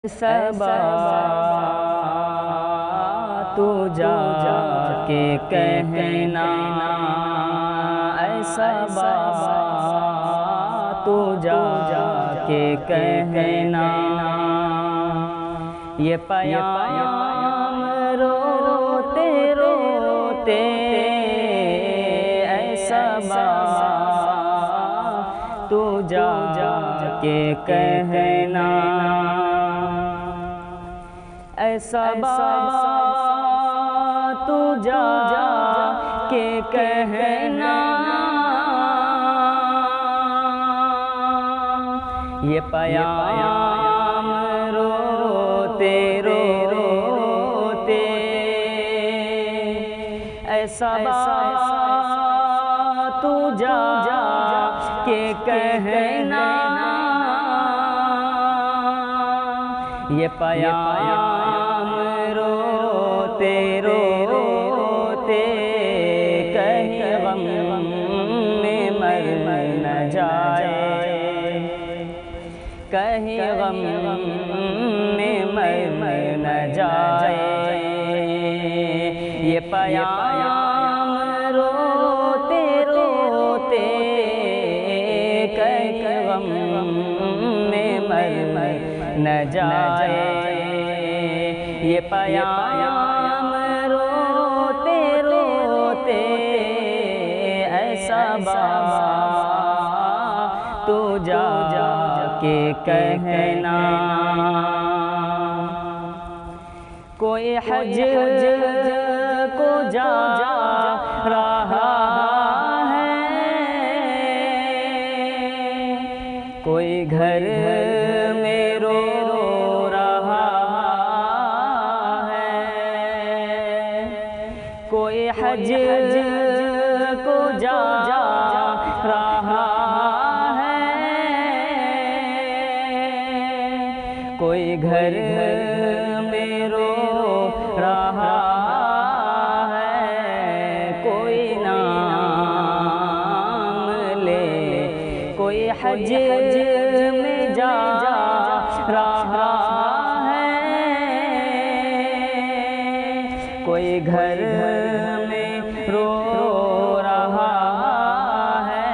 सबा तू जा के कहना, ऐसा बाबा तू जा के कहना, ये पयाम रोते रोते ऐसा बाबा तू जा के कहना, ऐसा बाबा तू जा के कहना, ये पयाम रोते रोते ऐसा बाबा तू जा के कहना, ये पयाम रोते रोते कहीं गम में मर न जाए, कहीं गम में मर न जाए, ये पयाम रोते रोते कहीं गम में मर न जाए, ये पयाम रोते रोते ऐसा बाबा तू जा के कहना, कोई हज को जा रहा है, कोई घर में रो रहा है, कोई हज को जा रहा है, कोई घर में रो रहा है, कोई नाम ले, कोई हज में जा रहा है, कोई घर में रो रहा है,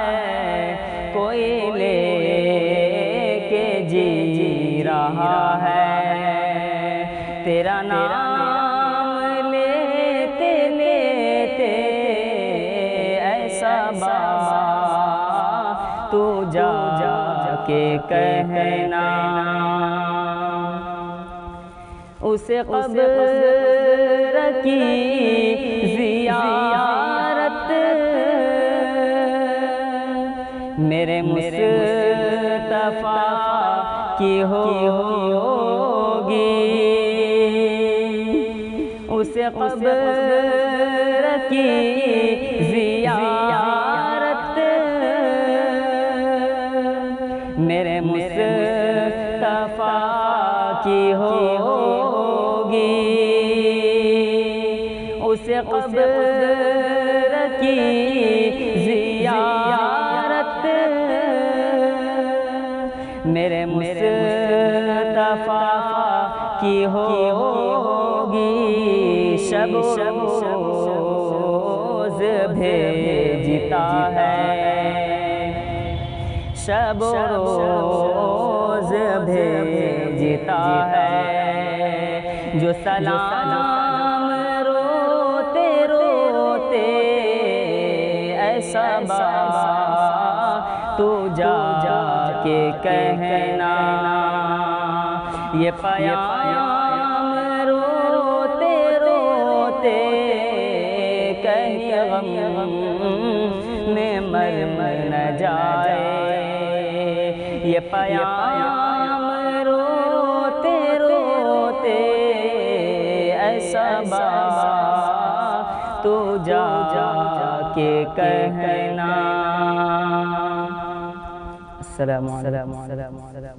कोई लेके जी रहा है, तेरा नाम लेते लेते ऐसा बाबा तू जा के कहना, उसे क़ब्र की ज़ियारत मेरे मुस्तफ़ा की होगी, उसे क़ब्र की ज़ियारत मेरे मुस्तफ़ा की होगी, उसे क़ब्र की ज़ियारत मेरे मुस्तफ़ा की होगी, शब रोज़ भेजता है, शब रोज़ भेजता है, जो सलाम रोते रोते ऐसा बाबा तू जा के कहना, ये पयाम रोते रोते कहीं गम में मर न जाए, ये पयाम रोते रोते ऐसा बाबा तू जा के कहना। अस्सलामु अलैकुम।